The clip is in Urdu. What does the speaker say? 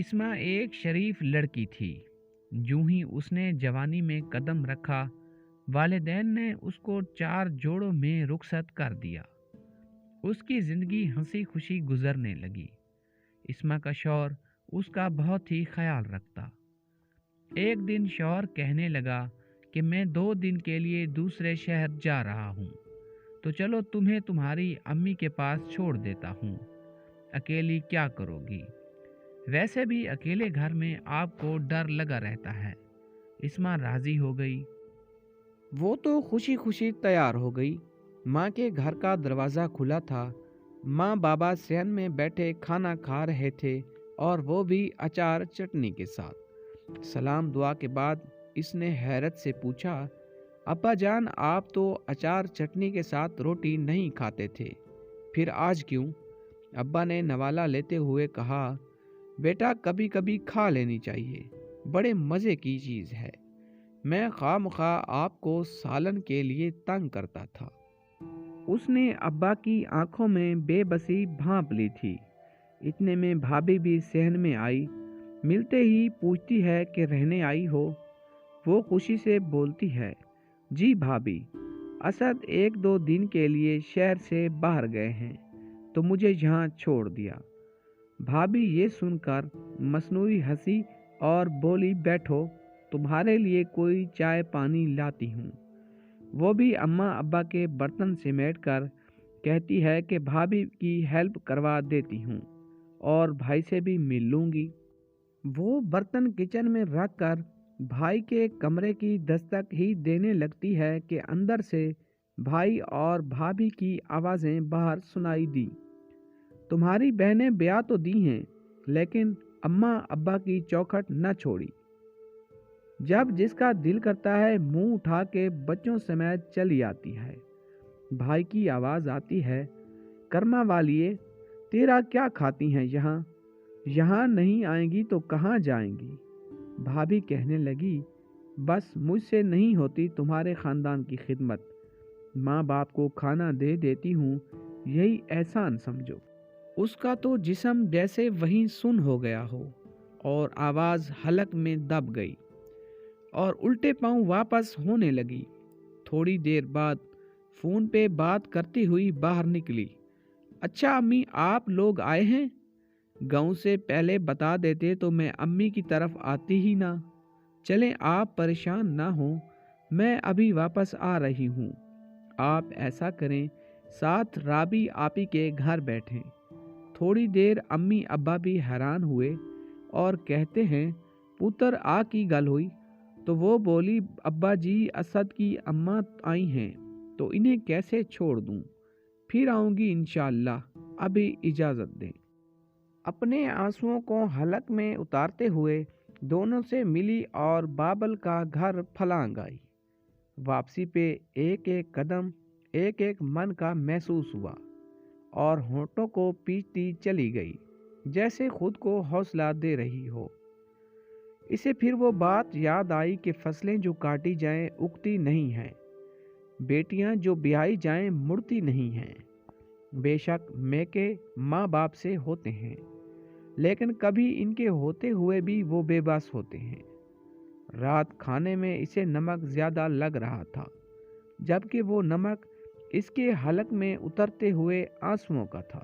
اسما ایک شریف لڑکی تھی۔ جوں ہی اس نے جوانی میں قدم رکھا، والدین نے اس کو 4 جوڑوں میں رخصت کر دیا۔ اس کی زندگی ہنسی خوشی گزرنے لگی۔ اسما کا شوہر اس کا بہت ہی خیال رکھتا۔ ایک دن شوہر کہنے لگا کہ میں 2 دن کے لیے دوسرے شہر جا رہا ہوں، تو چلو تمہیں تمہاری امی کے پاس چھوڑ دیتا ہوں، اکیلی کیا کرو گی؟ ویسے بھی اکیلے گھر میں آپ کو ڈر لگا رہتا ہے۔ اسما راضی ہو گئی۔ وہ تو خوشی خوشی تیار ہو گئی۔ ماں کے گھر کا دروازہ کھلا تھا۔ ماں بابا صحن میں بیٹھے کھانا کھا رہے تھے، اور وہ بھی اچار چٹنی کے ساتھ۔ سلام دعا کے بعد اس نے حیرت سے پوچھا، ابا جان آپ تو اچار چٹنی کے ساتھ روٹی نہیں کھاتے تھے، پھر آج کیوں؟ ابا نے نوالا لیتے ہوئے کہا، بیٹا کبھی کبھی کھا لینی چاہیے، بڑے مزے کی چیز ہے۔ میں خواہ مخواہ آپ کو سالن کے لیے تنگ کرتا تھا۔ اس نے ابا کی آنکھوں میں بے بسی بھانپ لی تھی۔ اتنے میں بھابھی بھی صحن میں آئی۔ ملتے ہی پوچھتی ہے کہ رہنے آئی ہو؟ وہ خوشی سے بولتی ہے، جی بھابھی، اسد 1-2 دن کے لیے شہر سے باہر گئے ہیں تو مجھے یہاں چھوڑ دیا۔ بھابھی یہ سن کر مصنوعی ہنسی اور بولی، بیٹھو، تمہارے لیے کوئی چائے پانی لاتی ہوں۔ وہ بھی اماں ابا کے برتن سمیٹ کر کہتی ہے کہ بھابھی کی ہیلپ کروا دیتی ہوں، اور بھائی سے بھی مل لوں گی۔ وہ برتن کچن میں رکھ کر بھائی کے کمرے کی دستک ہی دینے لگتی ہے کہ اندر سے بھائی اور بھابھی کی آوازیں باہر سنائی دی، تمہاری بہنیں بیاہ تو دی ہیں، لیکن اماں ابا کی چوکھٹ نہ چھوڑی۔ جب جس کا دل کرتا ہے منہ اٹھا کے بچوں سمیت چلی آتی ہے۔ بھائی کی آواز آتی ہے، کرما والیے، تیرا کیا کھاتی ہیں یہاں؟ یہاں نہیں آئیں گی تو کہاں جائیں گی؟ بھابھی کہنے لگی، بس مجھ سے نہیں ہوتی تمہارے خاندان کی خدمت، ماں باپ کو کھانا دے دیتی ہوں، یہی احسان سمجھو۔ اس کا تو جسم جیسے وہیں سن ہو گیا ہو، اور آواز حلق میں دب گئی اور الٹے پاؤں واپس ہونے لگی۔ تھوڑی دیر بعد فون پہ بات کرتی ہوئی باہر نکلی، اچھا امی آپ لوگ آئے ہیں؟ گاؤں سے پہلے بتا دیتے تو میں امی کی طرف آتی ہی نہ۔ چلیں آپ پریشان نہ ہوں، میں ابھی واپس آ رہی ہوں۔ آپ ایسا کریں، ساتھ رابی آپی کے گھر بیٹھیں۔ تھوڑی دیر امی ابا بھی حیران ہوئے اور کہتے ہیں، پتر آ کی گل ہوئی؟ تو وہ بولی، ابا جی اسد کی اماں آئی ہیں تو انہیں کیسے چھوڑ دوں، پھر آؤں گی انشاءاللہ، ابھی اجازت دیں۔ اپنے آنسوؤں کو حلق میں اتارتے ہوئے دونوں سے ملی اور بابل کا گھر پھلانگ آئی۔ واپسی پہ ایک ایک قدم ایک ایک من کا محسوس ہوا، اور ہونٹوں کو پیچتی چلی گئی، جیسے خود کو حوصلہ دے رہی ہو۔ اسے پھر وہ بات یاد آئی کہ فصلیں جو کاٹی جائیں اگتی نہیں ہیں، بیٹیاں جو بیائی جائیں مڑتی نہیں ہیں۔ بے شک میکے ماں باپ سے ہوتے ہیں، لیکن کبھی ان کے ہوتے ہوئے بھی وہ بے بس ہوتے ہیں۔ رات کھانے میں اسے نمک زیادہ لگ رہا تھا، جبکہ وہ نمک اس کے حلق میں اترتے ہوئے آنسوؤں کا تھا۔